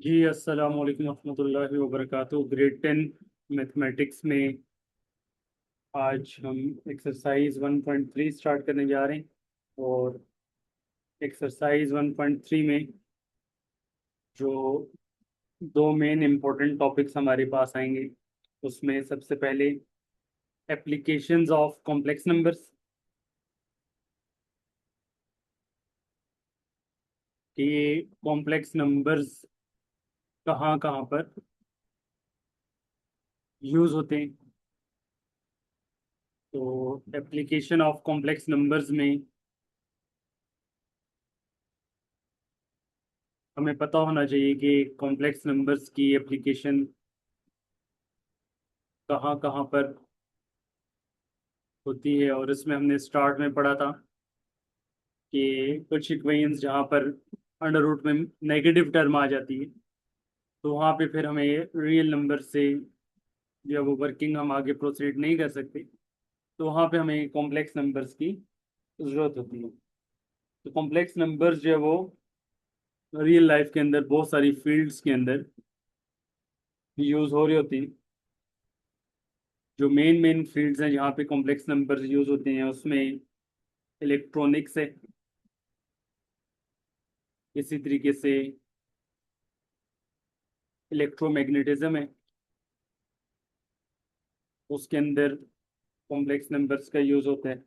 जी अस्सलाम वालेकुम रहमतुल्लाहि व बरकातुहू। ग्रेड 10 मैथमेटिक्स में आज हम एक्सरसाइज 1.3 स्टार्ट करने जा रहे हैं। और एक्सरसाइज 1.3 में जो दो मेन इम्पोर्टेंट टॉपिक्स हमारे पास आएंगे, उसमें सबसे पहले एप्लीकेशंस ऑफ कॉम्प्लेक्स नंबर्स, कि ये कॉम्प्लेक्स नंबर्स कहाँ कहाँ पर यूज़ होते हैं। तो एप्लीकेशन ऑफ कॉम्प्लेक्स नंबर्स में हमें पता होना चाहिए कि कॉम्प्लेक्स नंबर्स की एप्लीकेशन कहाँ कहाँ पर होती है। और इसमें हमने स्टार्ट में पढ़ा था कि कुछ इक्वेशंस जहाँ पर अंडर रूट में नेगेटिव टर्म आ जाती है, तो वहाँ पे फिर हमें रियल नंबर से जब वो वर्किंग हम आगे प्रोसीड नहीं कर सकते, तो वहाँ पे हमें कॉम्प्लेक्स नंबर्स की ज़रूरत होती है। तो कॉम्प्लेक्स नंबर्स जो है वो रियल लाइफ के अंदर बहुत सारी फील्ड्स के अंदर यूज़ हो रही होती है। जो मेन मेन फील्ड्स हैं जहाँ पे कॉम्प्लेक्स नंबर्स यूज़ होते हैं, उसमें इलेक्ट्रॉनिक्स है, इसी तरीके से इलेक्ट्रोमैग्नेटिज्म है, उसके अंदर कॉम्प्लेक्स नंबर्स का यूज़ होता है।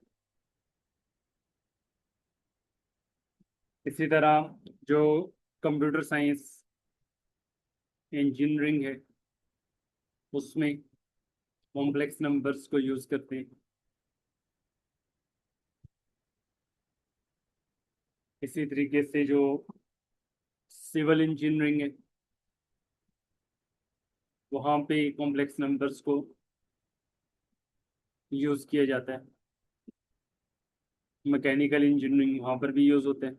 इसी तरह जो कंप्यूटर साइंस इंजीनियरिंग है, उसमें कॉम्प्लेक्स नंबर्स को यूज़ करते हैं। इसी तरीके से जो सिविल इंजीनियरिंग है, वहाँ पे कॉम्प्लेक्स नंबर्स को यूज़ किया जाता है। मैकेनिकल इंजीनियरिंग वहाँ पर भी यूज़ होते हैं।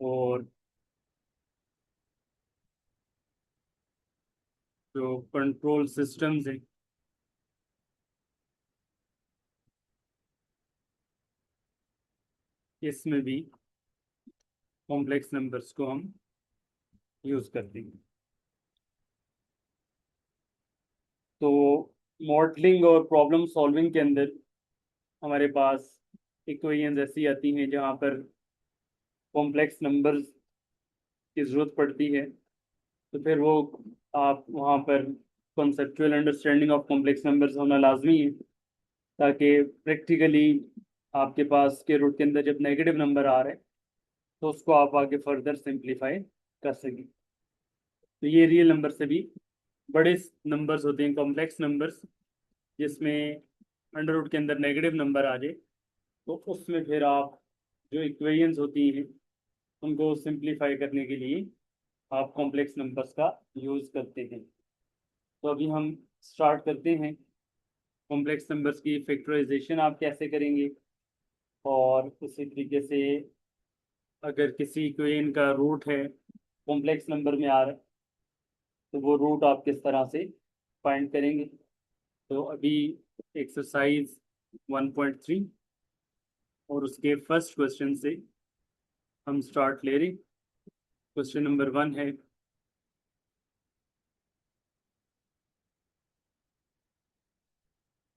और जो कंट्रोल सिस्टम्स हैं, इसमें भी कॉम्प्लेक्स नंबर्स को हम यूज़ करते हैं। तो मॉडलिंग और प्रॉब्लम सॉल्विंग के अंदर हमारे पास इक्वेशंस ऐसी आती हैं जहाँ पर कॉम्प्लेक्स नंबर्स की ज़रूरत पड़ती है। तो फिर वो आप वहाँ पर conceptual understanding of complex numbers होना लाजमी है, ताकि प्रैक्टिकली आपके पास के रूट के अंदर जब नेगेटिव नंबर आ रहे हैं, तो उसको आप आगे फर्दर सिंप्लीफाई कर सकें। तो ये रियल नंबर से भी बड़े नंबर्स होते हैं, कॉम्प्लेक्स नंबर्स, जिसमें अंडर रूट के अंदर नेगेटिव नंबर आ जाए, तो उसमें फिर आप जो इक्वेशंस होती हैं उनको सिंप्लीफाई करने के लिए आप कॉम्प्लेक्स नंबर्स का यूज़ करते हैं। तो अभी हम स्टार्ट करते हैं। कॉम्प्लेक्स नंबर्स की फैक्टराइजेशन आप कैसे करेंगे, और उसी तरीके से अगर किसी इक्वेशन का रूट है कॉम्प्लेक्स नंबर में आ रहा है, तो वो रूट आप किस तरह से फाइंड करेंगे। तो अभी एक्सरसाइज 1.3 और उसके फर्स्ट क्वेश्चन से हम स्टार्ट ले रहे। क्वेश्चन नंबर 1 है,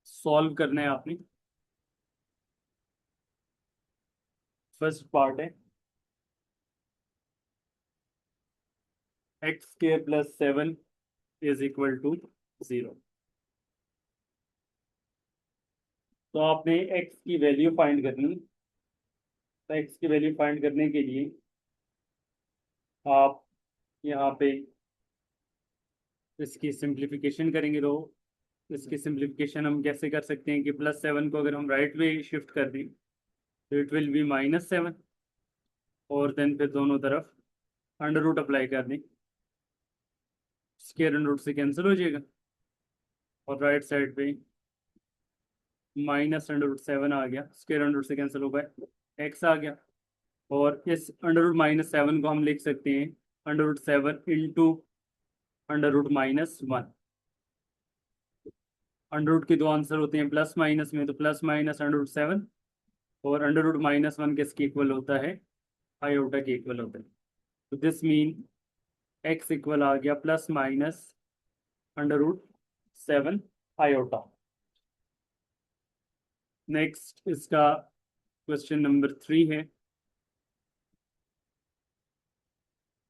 सॉल्व करना है आपने। फर्स्ट पार्ट है x square plus 7 is equal to 0। तो आपने एक्स की वैल्यू फाइंड करनी। तो एक्स की वैल्यू फाइंड करने के लिए आप यहाँ पे इसकी सिंप्लीफिकेशन करेंगे। तो इसकी सिंप्लीफिकेशन हम कैसे कर सकते हैं कि +7 को अगर हम राइट में शिफ्ट कर दें, तो इट विल बी -7, और देन फिर दोनों तरफ अंडर रूट अप्लाई कर दें, स्क्वायर अंडर रूट से कैंसिल हो जाएगा, और राइट साइड पे -√7 आ गया, स्क्वायर अंडर रूट से कैंसिल हो गया, एक्स आ गया। और इस अंडर रूट -7 को हम लिख सकते हैं under root 7 into under root -1। Under root के दो आंसर होते हैं प्लस माइनस में, तो प्लस माइनस अंडर रूट 7, और अंडर रूट -1 किसके इक्वल होता है, आयोटा के इक्वल होता है। तो दिस मीन एक्स इक्वल आ गया प्लस माइनस √7 आयोटा। नेक्स्ट इसका क्वेश्चन नंबर 3 है,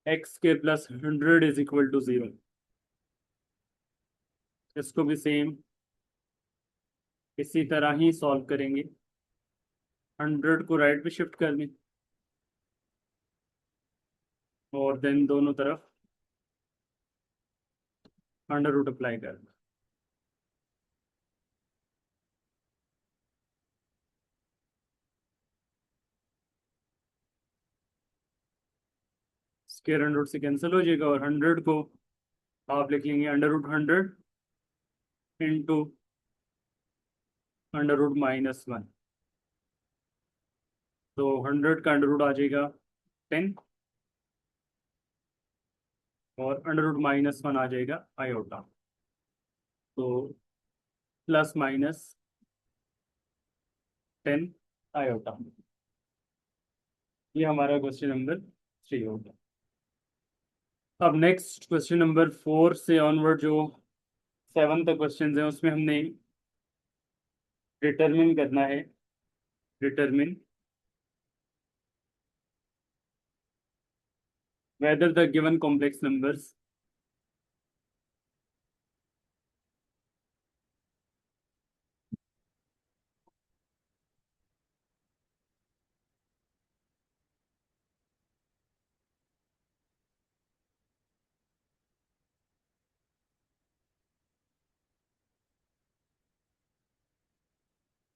एक्स के प्लस 100 इज इक्वल टू 0। इसको भी सेम इसी तरह ही सॉल्व करेंगे। 100 को राइट पे शिफ्ट कर दें और देन दोनों तरफ अंडर रूट अप्लाई कर दें। स्क्वायर 100 से कैंसिल हो जाएगा और 100 को आप लिख लेंगे √100 इंटू √-1। तो 100 का अंडर रूट आ जाएगा 10 और √-1 आ जाएगा आयोटा। तो प्लस माइनस 10 आयोटा। ये हमारा क्वेश्चन नंबर 3 होगा। अब नेक्स्ट क्वेश्चन नंबर 4 से ऑनवर्ड जो 7 तक क्वेश्चन हैं उसमें हमने डिटरमिन करना है, determine whether the given complex numbers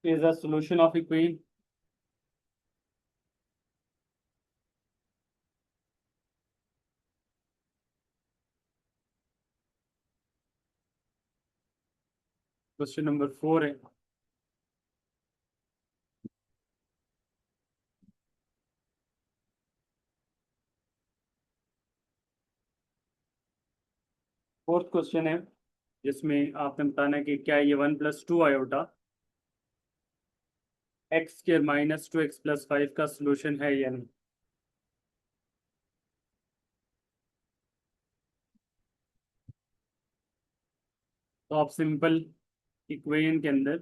is a solution of equation question number 4 है। फोर्थ क्वेश्चन है जिसमें आपने बताना है कि क्या ये 1+2 आयोटा x² -2x+5 का सोल्यूशन है या नहीं। तो आप सिंपल इक्वेशन के अंदर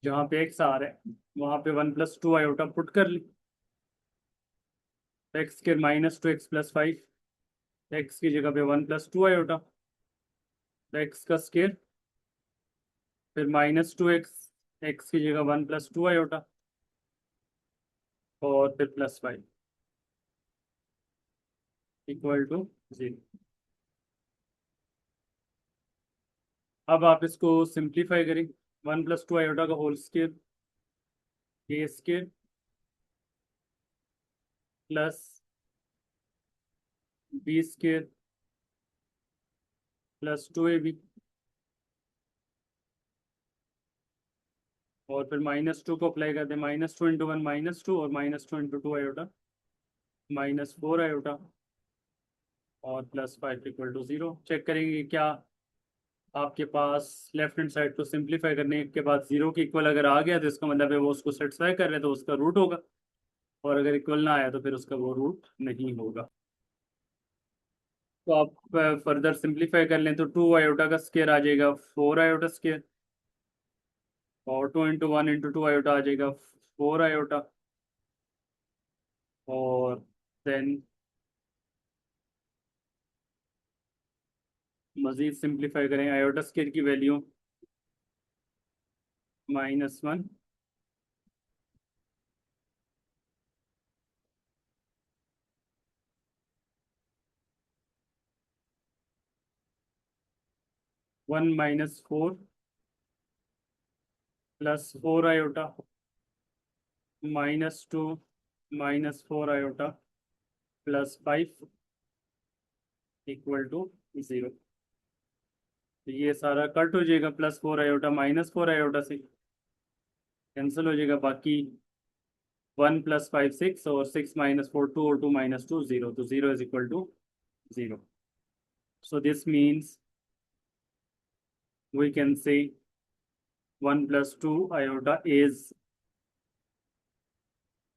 जहाँ पे x आ रहा है वहाँ पे 1+2 आयोटा पुट कर ली। x² -2x+5, x की जगह पे 1+2 आयोटा, तो x का स्केयर, फिर -2x, x की जगह 1+2 आयोटा और फिर +5 इक्वल टू 0। अब आप इसको सिंप्लीफाई करें, 1+2 आयोटा का whole square a square plus b square plus 2ab और फिर -2 को अप्लाई कर दें, -2 इंटू 1 -2 और -2 इंटू 2 आयोटा -4 आयोटा और +5 इक्वल टू 0। चेक करेंगे क्या आपके पास लेफ्ट हैंड साइड को सिंप्लीफाई करने के बाद 0 के इक्वल अगर आ गया तो इसका मतलब है वो उसको सेटिस्फाई कर रहे हैं तो उसका रूट होगा, और अगर इक्वल ना आया तो फिर उसका वो रूट नहीं होगा। तो आप फर्दर सिंप्लीफाई कर लें तो 2 आयोटा का स्केयर आ जाएगा 4 आयोटा स्केयर और 2 इंटू 1 इंटू 2 आयोटा आ जाएगा 4 आयोटा और देन मजीद सिंप्लीफाई करें आयोटा स्केयर की value -1 1 -4 +4 iota -2 -4 iota +5 equal to 0। तो ये सारा कट हो जाएगा, +4 आयोटा -4 आयोटा से कैंसिल हो जाएगा, बाकी 1 + 5 6 और 6 - 4 2 और 2 - 2 0, तो 0 is equal to 0। So this means we can say 1 + 2 iota is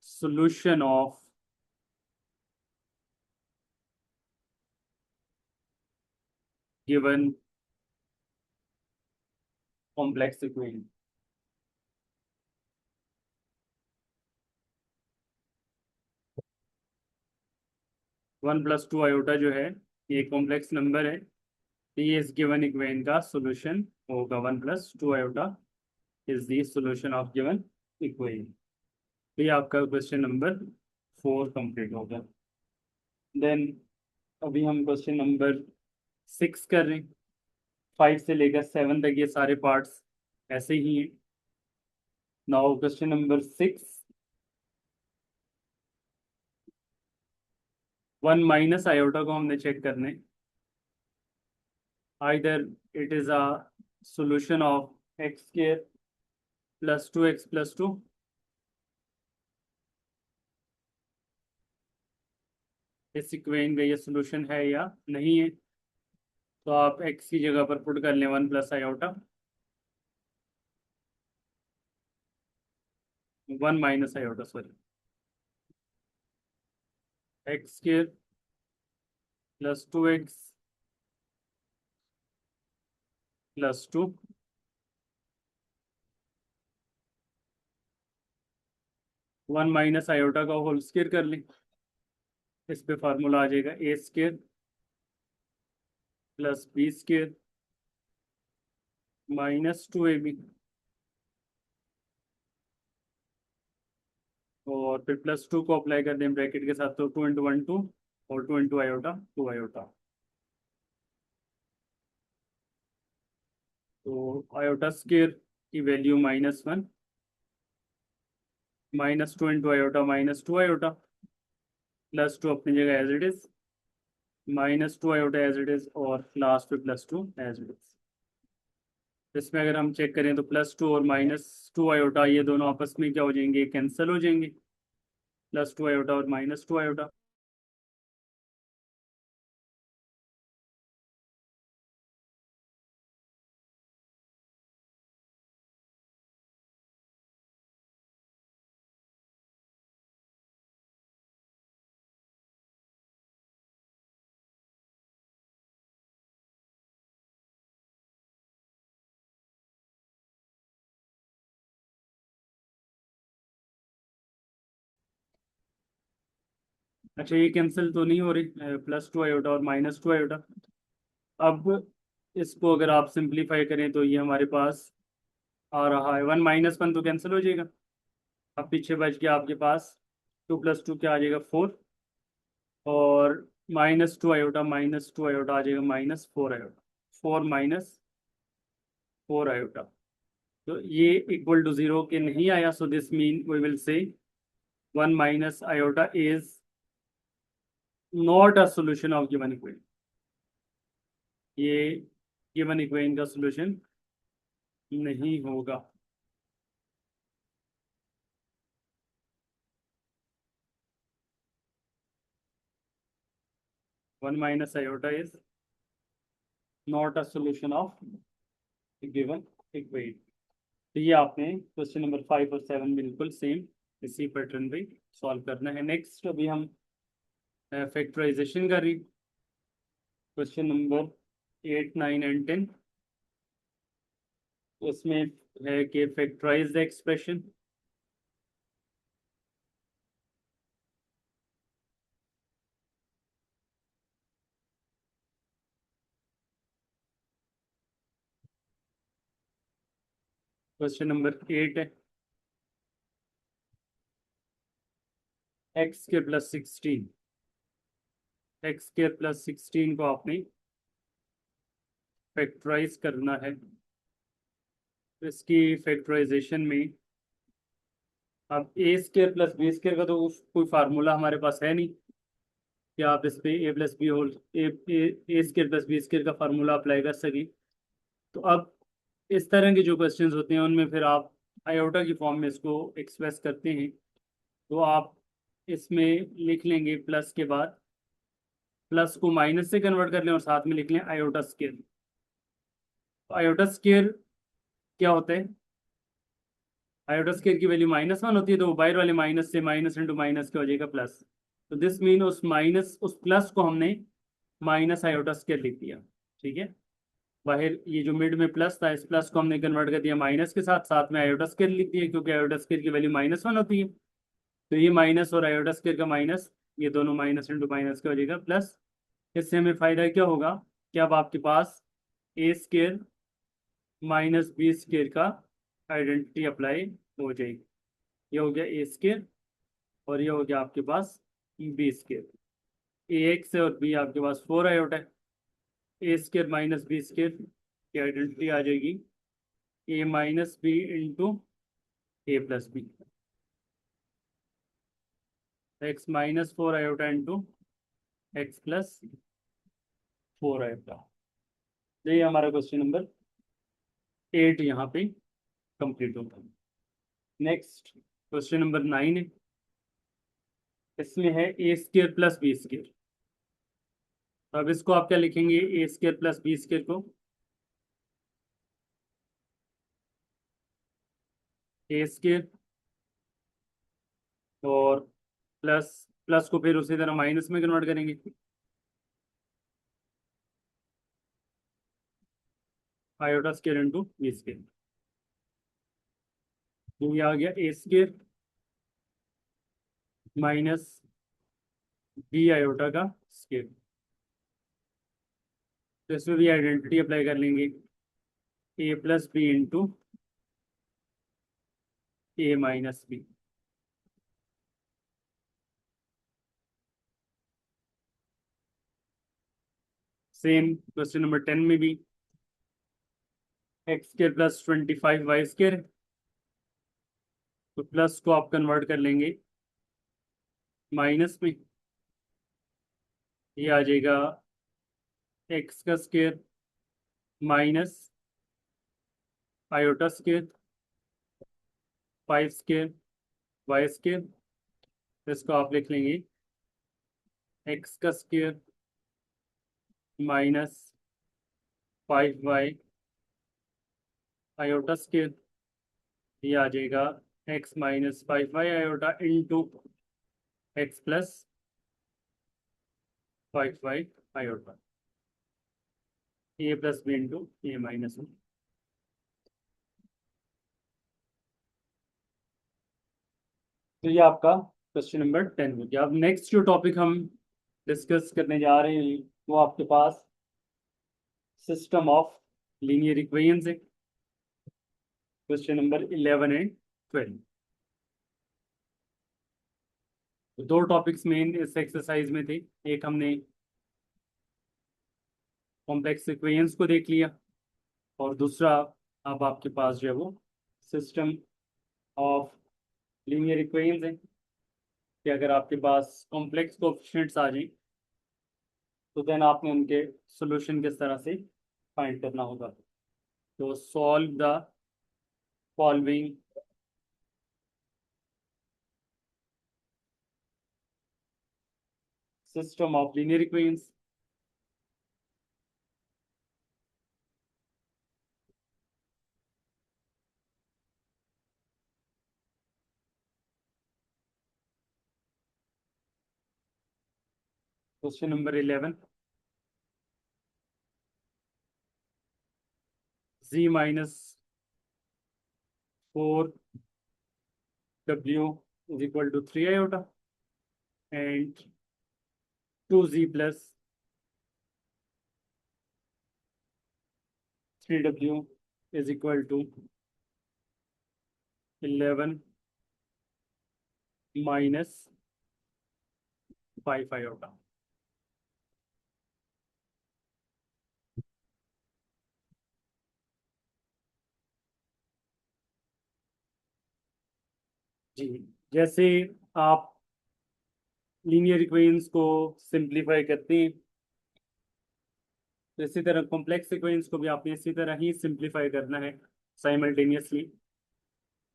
solution of given complex equation. One plus two iota जो है ये कॉम्प्लेक्स नंबर है, तो ये इस गिवन इक्वेशन का सॉल्यूशन होगा। One plus two iota is the solution of given equation. तो ये आपका क्वेश्चन नंबर 4 कंप्लीट होगा। देन अभी हम क्वेश्चन नंबर 6 कर रहे हैं। 5 से लेकर 7 तक ये सारे पार्ट्स ऐसे ही हैं। Now question number 6, one minus iota को हमने चेक करने। Either it is a solution of x square plus 2x plus 2, इस इक्वेशन का ये सॉल्यूशन है या नहीं है। तो आप x की जगह पर पुट कर लें one plus iota, one minus iota sorry, x square plus 2x plus 2 one minus iota का होल स्क्वायर कर लें। इस पे फार्मूला आ जाएगा a square plus b square minus 2ab, और फिर प्लस 2 को अप्लाई कर दें ब्रैकेट के साथ, तो 2 इंटू वन 2 और 2 इंटू आयोटा 2 आयोटा। तो आयोटा स्क्वायर की value -1, -2 into iota -2 iota, plus 2 अपनी जगह as it is, -2 iota as it is, और लास्ट पे +2 एज इट इज। इसमें अगर हम चेक करें तो +2 और -2 आयोटा ये दोनों आपस में क्या हो जाएंगे, कैंसिल हो जाएंगे। +2 आयोटा और -2 आयोटा। अच्छा ये कैंसिल तो नहीं हो रही, +2 आयोटा और -2 आयोटा। अब इसको अगर आप सिंप्लीफाई करें तो ये हमारे पास आ रहा है 1 - 1 तो कैंसिल हो जाएगा। अब पीछे बच गया आपके पास 2 + 2 क्या आ जाएगा 4, और -2 आयोटा -2 आयोटा आ जाएगा -4 आयोटा, 4 - 4 आयोटा। तो ये इक्वल टू 0 के नहीं आया, so this mean we will say 1 minus iota is not a solution of given equation. ये गिवन इक्वेशन का सॉल्यूशन नहीं होगा। One minus iota is not a solution of given equation. तो ये आपने क्वेश्चन नंबर 5 और 7 बिल्कुल सेम इसी पैटर्न पे सॉल्व करना है। नेक्स्ट अभी हम फैक्टराइजेशन कर रही, क्वेश्चन नंबर 8, 9 एंड 10। उसमें है कि factorise the expression. Question number 8 है x² + 16, x² + 16 को आपने फैक्टराइज करना है। इसकी फैक्टराइजेशन में अब a² + b² का तो कोई फार्मूला हमारे पास है नहीं कि आप इस पे a+b होल a² + b² का फार्मूला अप्लाई कर सकें। तो अब इस तरह के जो क्वेश्चंस होते हैं उनमें फिर आप आयोटा की फॉर्म में इसको एक्सप्रेस करते हैं। तो आप इसमें लिख लेंगे प्लस के बाद, प्लस को माइनस से कन्वर्ट कर लें और साथ में लिख लें आयोटा स्क्वायर। तो आयोटा स्क्वायर क्या होता है, आयोटा स्केयर की वैल्यू -1 होती है, तो बाहर वाले माइनस से माइनस इंटू माइनस क्या हो जाएगा प्लस। तो दिस मीन उस प्लस को हमने माइनस आयोटा स्केयर लिख दिया। ठीक है, बाहर ये जो मिड में प्लस था, इस प्लस को हमने कन्वर्ट कर दिया माइनस के साथ, साथ में आयोटा स्केयर लिख दिया, क्योंकि आयोटा स्केयर की वैल्यू -1 होती है। तो ये माइनस और आयोटा स्केयर का माइनस, ये दोनों माइनस इंटू माइनस का हो जाएगा प्लस। इससे हमें फायदा क्या होगा कि अब आपके पास ए स्केयर माइनस बी स्केयर का आइडेंटिटी अप्लाई हो जाएगी। ये हो गया ए स्केयर और ये हो गया आपके पास बी स्केयर। ए एक्स है और बी आपके पास 4 आयोटा है। A square minus b square की आइडेंटिटी आ जाएगी a minus b into a plus b, x -4 iota into x plus 4 iota. तो ये हमारा क्वेश्चन नंबर 8 यहाँ पे कंप्लीट होता है। नेक्स्ट क्वेश्चन नंबर 9 है। इसमें है a square plus b square. तो अब इसको आप क्या लिखेंगे, a square plus b square को ए स्केयर और प्लस प्लस को फिर उसी तरह माइनस में कन्वर्ट करेंगे। Iota square into b square. तो ये आ गया a square minus b iota का स्केयर। तो इसमें भी आइडेंटिटी अप्लाई कर लेंगे, a plus b into a minus b. Same question number 10 में भी x square plus 25 y square. तो प्लस को आप कन्वर्ट कर लेंगे माइनस में, ये आ जाएगा एक्स का square minus iota square 5 square y square. इसको आप लिख लेंगे एक्स का स्केयर -5 वाई आयोटा स्केयर। ये आ जाएगा x -5 y iota into x plus 5 y iota, a plus b into a minus b. तो ये आपका क्वेश्चन नंबर 10 हो गया। अब नेक्स्ट जो टॉपिक हम डिस्कस करने जा रहे हैं वो आपके पास सिस्टम ऑफ लीनियर इक्वेशंस है, क्वेश्चन नंबर 11 एंड 12। तो दो टॉपिक्स मेन इस एक्सरसाइज में थे। एक हमने कॉम्प्लेक्स इक्वेशंस को देख लिया और दूसरा अब आपके पास जो है वो सिस्टम ऑफ लीनियर इक्वेशंस है कि अगर आपके पास कॉम्प्लेक्स कोएफिशिएंट्स आ जाए तो देन आपने उनके सॉल्यूशन किस तरह से फाइंड करना होगा। तो solve the following system of linear equations. Question number 11, z-4w = 3 iota and 2z plus 3w is equal to 11 minus 5 iota। जी, जैसे आप लीनियर इक्वेशंस को सिंप्लीफाई करते हैं तो इसी तरह कॉम्प्लेक्स इक्वेशंस को भी आपने इसी तरह ही सिंप्लीफाई करना है साइमल्टेनियसली।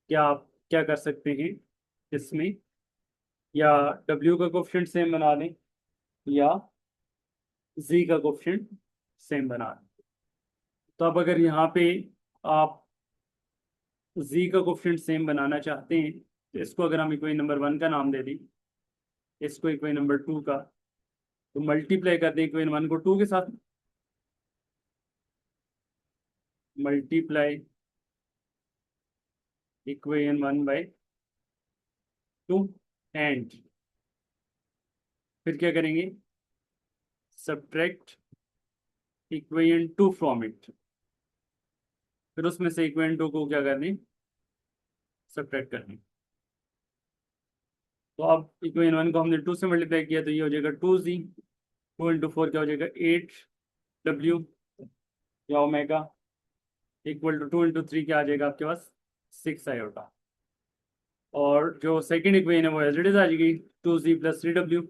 क्या आप क्या कर सकते हैं इसमें, या w का कोफिशिएंट सेम बना दें या z का कोफिशिएंट सेम बना दें। तो अब अगर यहाँ पे आप जी का कोफिशिएंट सेम बनाना चाहते हैं तो इसको अगर हम इक्वेशन नंबर 1 का नाम दे दें, इसको इक्वेशन नंबर 2 का, तो मल्टीप्लाई कर दें इक्वेशन 1 को 2 के साथ, मल्टीप्लाई इक्वेशन 1/2 एंड फिर क्या करेंगे, सब्ट्रैक्ट इक्वेशन 2 फ्रॉम इट, फिर उसमें से इक्वेशन 2 को क्या करने, सब्ट्रैक्ट करने। तो अब इक्वेशन 1 को हमने 2 से मल्टीप्लाई किया तो ये हो जाएगा 2z, 2 × 4 क्या हो जाएगा 8w या ओमेगा, इक्वल टू 2 × 3 क्या आ जाएगा आपके पास 6 आयोटा। और जो सेकंड इक्वेशन है वो एज इट इज आ जाएगी 2z + 3w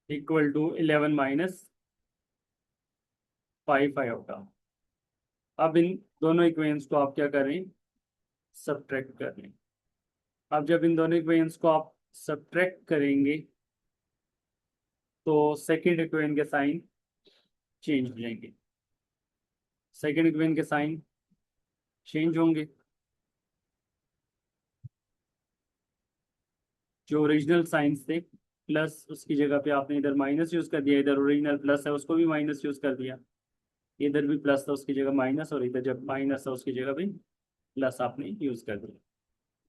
equal to 11 - 5 iota. अब इन दोनों इक्वेशंस को आप क्या करें, सब्ट्रैक्ट करें। अब जब इन दोनों इक्वेशंस को आप सब्ट्रैक्ट करेंगे तो सेकंड इक्वेशन के साइन चेंज हो जाएंगे, सेकंड इक्वेशन के साइन चेंज होंगे। जो ओरिजिनल साइंस थे प्लस, उसकी जगह पे आपने इधर माइनस यूज कर दिया, इधर ओरिजिनल प्लस है उसको भी माइनस यूज कर दिया, इधर भी प्लस था उसकी जगह माइनस, और इधर जब माइनस था उसकी जगह भी प्लस आपने यूज कर दिया।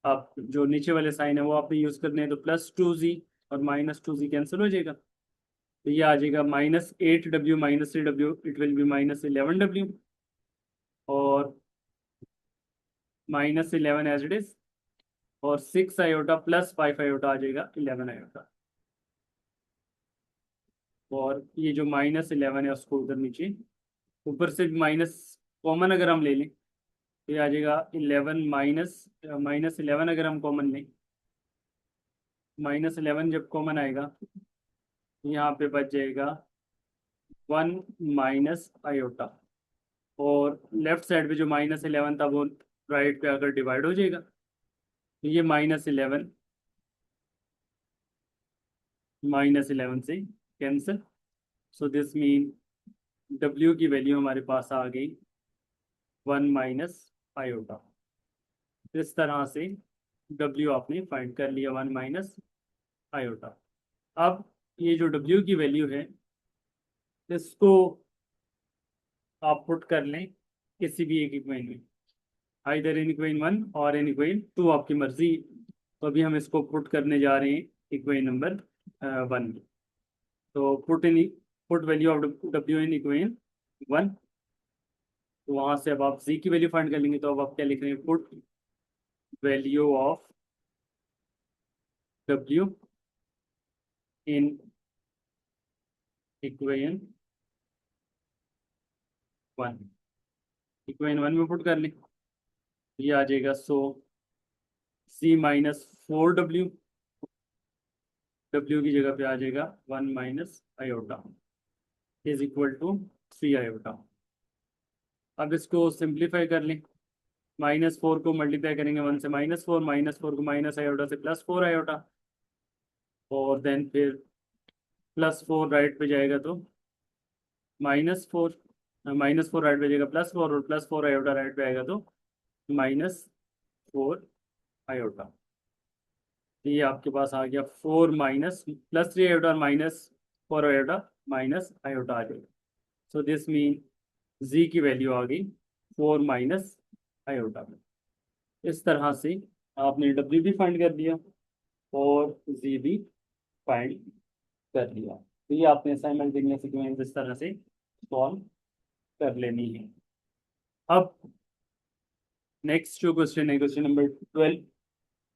अब जो नीचे वाले साइन है वो आपने यूज करने हैं, तो +2z और -2z कैंसिल हो जाएगा, तो ये आ जाएगा -8w - 3w, it will be -11w, और -11 एज इट इज, और 6 आयोटा + 5 आयोटा आ जाएगा 11 आयोटा। और ये जो -11 है उसको उधर नीचे, ऊपर से माइनस कॉमन अगर हम ले लें तो ये आ जाएगा 11 -11 अगर हम कॉमन लें, -11 जब कॉमन आएगा यहाँ पे बच जाएगा 1 - आयोटा, और लेफ्ट साइड पे जो -11 था वो राइट पे आकर डिवाइड हो जाएगा, तो ये -11 से cancel. So this mean W की वैल्यू हमारे पास आ गई 1 - आयोटा। इस तरह से W आपने फाइंड कर लिया 1 - आयोटा। अब ये जो W की वैल्यू है इसको आप पुट कर लें किसी भी एक इक्वेशन में, आइदर इन इक्वेशन 1 और इन इक्वेशन 2, आपकी मर्जी। तो अभी हम इसको पुट करने जा रहे हैं इक्वेशन नंबर 1। तो put value of W in equation 1, तो वहां से अब आप Z की वैल्यू फाइंड कर लेंगे, तो अब आप क्या लिख रहे हैं, put value of W in equation 1, equation 1 में पुट कर लें, ये आ जाएगा, सो C - 4W, W की जगह पे आ जाएगा 1 - iota is equal to 3 iota. अब इसको सिंप्लीफाई कर लें, -4 को मल्टीप्लाई करेंगे 1 से, -4, -4 को माइनस आयोटा से +4 आयोटा, और देन फिर +4 राइट पे जाएगा तो -4, -4 राइट पे जाएगा +4, और +4 आयोटा राइट पे आएगा तो -4 आयोटा। तो ये आपके पास आ गया 4 +3 आयोटा और -4 आयोटा माइनस आयोटा आ जाएगा। सो दिस मीन Z की वैल्यू आ गई 4 - आयोटा में। इस तरह से आपने W भी फाइंड कर लिया और Z भी फाइंड कर लिया। तो ये आपने साइमल्टेनियस इक्वेशन इस तरह से सॉल्व कर लेनी है। अब नेक्स्ट जो क्वेश्चन है, क्वेश्चन नंबर 12,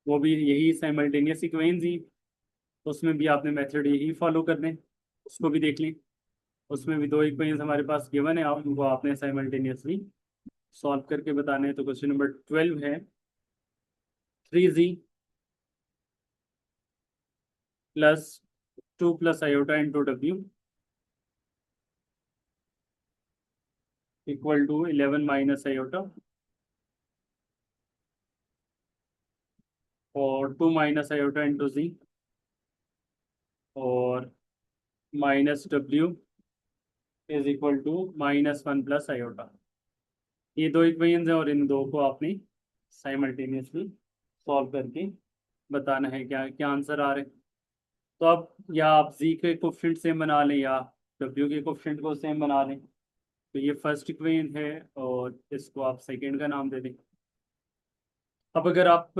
वो भी यही साइमल्टेनियस इक्वेशन ही, उसमें भी आपने मेथड यही फॉलो करने, उसको भी देख लें। उसमें भी दो इक्वेशन हमारे पास गिवन है, आप उनको आपने साइमल्टेनियसली सॉल्व करके बताने हैं। तो क्वेश्चन नंबर 12 है 3z + 2 + iota into W equal to 11 - iota, और 2 - आयोटा इंटू Z, और -W is equal to -1 + iota. ये दो इक्वेशंस हैं और इन दो को आपने साइमल्टेनियसली सॉल्व करके बताना है क्या क्या आंसर आ रहे हैं। तो अब या आप जी के कोफिशिएंट सेम बना लें या डब्ल्यू के कोफिशिएंट को सेम बना लें। तो ये फर्स्ट इक्वेशन है और इसको आप सेकंड का नाम दे दें। अब अगर आप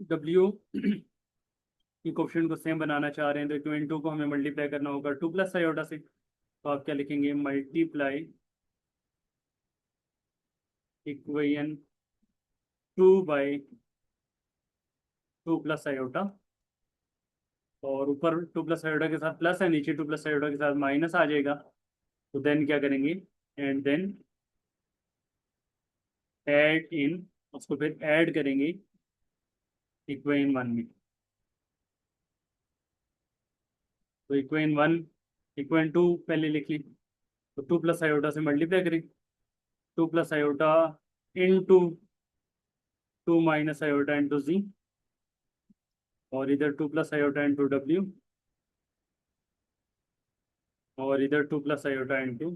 डब्ल्यू की कोफिशिएंट को सेम बनाना चाह रहे हैं तो इक्वेशन टू को हमें मल्टीप्लाई करना होगा टू प्लस आयोटा से। तो आप क्या लिखेंगे, multiply equation two by two plus iota. और ऊपर टू प्लस आयोटा के साथ प्लस है, नीचे टू प्लस आयोटा के साथ माइनस आ जाएगा। तो देन क्या करेंगे, एंड देन ऐड इन, उसको फिर ऐड करेंगे इक्वेशन वन में। तो इक्वेशन वन, इक्वेशन टू पहले लिख ली। तो टू प्लस आयोटा से मल्टीप्लाई करें, two plus iota into two minus iota into z, और इधर टू प्लस आयोटा इंटू डब्ल्यू, और इधर two plus iota into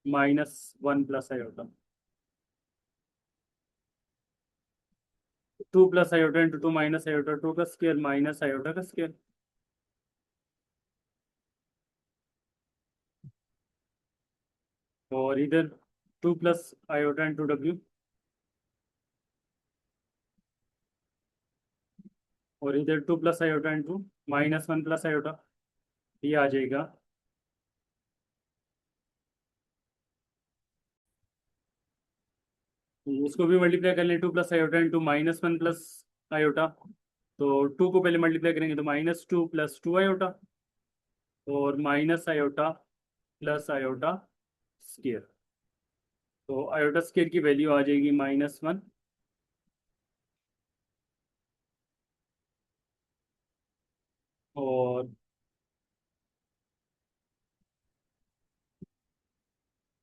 minus one plus iota. Two plus iota into two minus iota, two का square minus iota का square. और इधर two plus iota into डब्ल्यू, और इधर two plus iota into minus one plus iota, ये आ जाएगा। उसको भी मल्टीप्लाई कर लें, two plus iota into minus one plus iota. तो टू को पहले मल्टीप्लाई करेंगे तो minus two plus two iota, और minus iota plus iota square. तो आयोटा स्क्वायर की वैल्यू आ जाएगी माइनस वन। और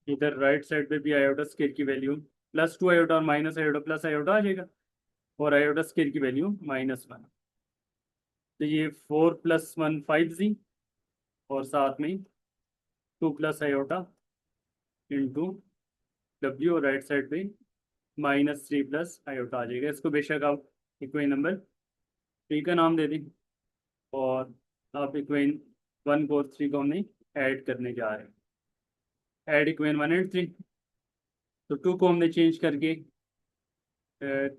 इधर राइट साइड पे भी आयोटा स्क्वायर की वैल्यू प्लस टू आयोटा और माइनस आयोटा प्लस आयोटा आ जाएगा, और आयोटा स्क्वायर की वैल्यू माइनस वन। तो ये four plus one five G, और साथ में टू प्लस आयोटा इंटू डब्ल्यू, और राइट साइड पे माइनस थ्री प्लस आयोटा आ जाएगा। इसको बेशक आप इक्वेशन नंबर थ्री का नाम दे दें। और आप इक्वेशन वन को और थ्री को हमने ऐड करने जा रहे हैं, add equation one and three. तो टू को हमने चेंज करके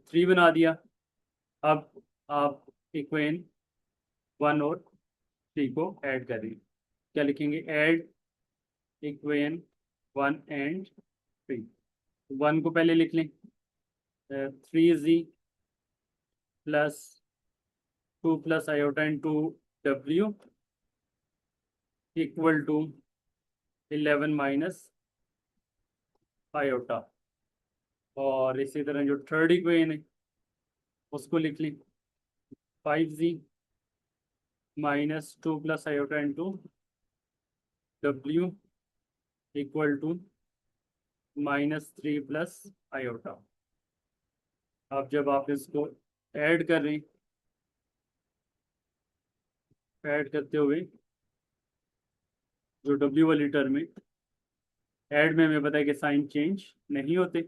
थ्री बना दिया। अब आप इक्वेशन वन और थ्री को ऐड करें। क्या लिखेंगे, add equation one and three. One को पहले लिख लें, थ्री जी plus two plus iota into डब्ल्यू equal to eleven minus iota. और इसी तरह जो थर्ड इक्वेशन है उसको लिख लें, five z minus two plus iota into डब्ल्यू equal to minus three plus iota. अब जब आप इसको ऐड कर रहे हैं, ऐड करते हुए जो डब्ल्यू वाली टर्म है, ऐड में हमें पता है कि साइन चेंज नहीं होते,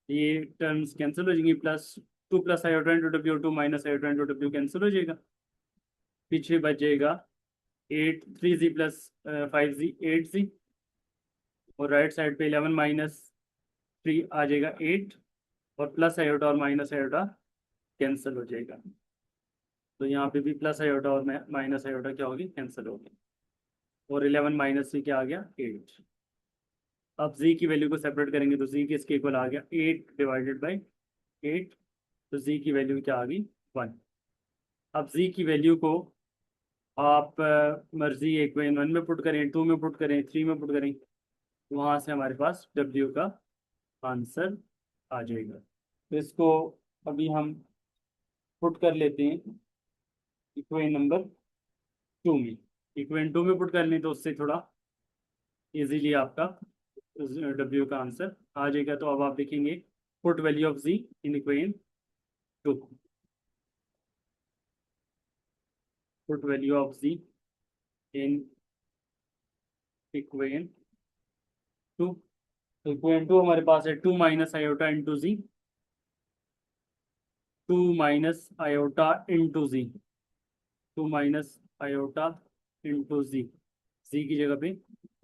ये टर्म्स कैंसिल हो जाएंगी। Plus two plus iota into W, two minus iota into W cancel हो जाएगा। पीछे बचेगा एट थ्री जी plus five G eight G, और राइट साइड पे इलेवन माइनस थ्री आ जाएगा एट, और प्लस आयोटा और माइनस आयोटा कैंसिल हो जाएगा। तो यहाँ पे भी प्लस आयोटा और माइनस आयोटा क्या होगी, कैंसिल होगी। और इलेवन माइनस से क्या आ गया, एट। अब जी की वैल्यू को सेपरेट करेंगे तो जी किसके इक्वल आ गया, एट डिवाइडेड बाई एट। तो जी की वैल्यू क्या आ गई, वन। अब जी की वैल्यू को आप मर्जी इक्वेशन वन में पुट करें, टू में पुट करें, थ्री में पुट करें, तो वहाँ से हमारे पास डब्ल्यू का आंसर आ जाएगा। तो इसको अभी हम पुट कर लेते हैं इक्वेशन नंबर टू में। इक्वेशन टू में पुट कर लें तो उससे थोड़ा इजीली आपका डब्ल्यू का आंसर आ जाएगा। तो अब आप देखेंगे, put value of z in equation two, put value of z in equation two. Equation two हमारे पास है 2 minus iota into z. 2 minus iota into z. 2 minus iota into z. Z की जगह पे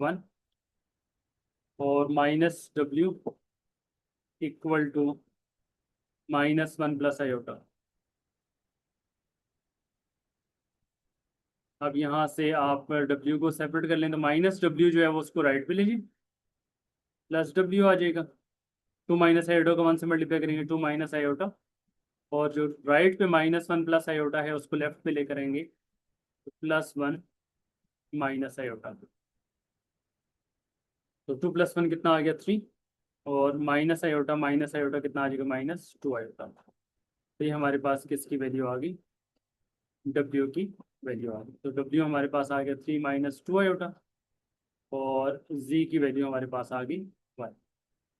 1। और माइनस डब्ल्यू इक्वल टू -1 प्लस आयोटा। अब यहाँ से आप डब्ल्यू को सेपरेट कर लें तो माइनस डब्ल्यू जो है वो उसको राइट पे लीजिए, प्लस डब्ल्यू आ जाएगा। 2 माइनस आयोटा को 1 से मल्टीप्लाई करेंगे, 2 माइनस आयोटा। और जो राइट पे -1 प्लस आयोटा है उसको लेफ्ट पे लेकर आएंगे, तो +1 माइनस आयोटा। तो 2 + 1 कितना आ गया 3। और माइनस आयोटा कितना आ जाएगा -2 आयोटा। तो ये हमारे पास किसकी वैल्यू आ गई, डब्ल्यू की वैल्यू आ गई। तो डब्ल्यू हमारे पास आ गया 3 -2 आयोटा। और जी की वैल्यू हमारे पास आ गई 1।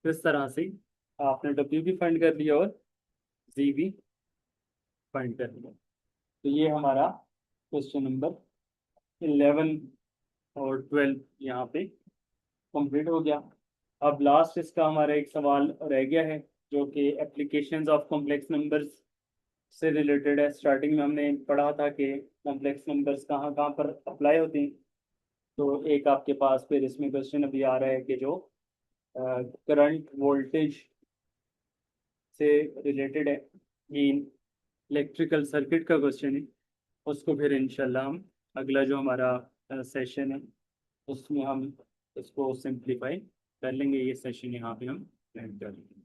तो इस तरह से आपने डब्ल्यू भी फाइंड कर लिया और जी भी फाइंड कर लिया। तो ये हमारा क्वेश्चन नंबर 11 और 12 यहाँ पे कंप्लीट हो गया। अब लास्ट इसका हमारा एक सवाल रह गया है, जो कि एप्लीकेशंस ऑफ कॉम्प्लेक्स नंबर्स से रिलेटेड है। स्टार्टिंग में हमने पढ़ा था कि कॉम्प्लेक्स नंबर्स कहाँ कहाँ पर अप्लाई होती हैं। तो एक आपके पास फिर इसमें क्वेश्चन अभी आ रहा है कि जो करंट वोल्टेज से रिलेटेड है, ये इलेक्ट्रिकल सर्किट का क्वेश्चन है। उसको फिर इंशाल्लाह हम अगला जो हमारा सेशन है उसमें हम इसको सिंप्लीफाई कर लेंगे। ये सेशन यहाँ पे हम एंड कर लेंगे।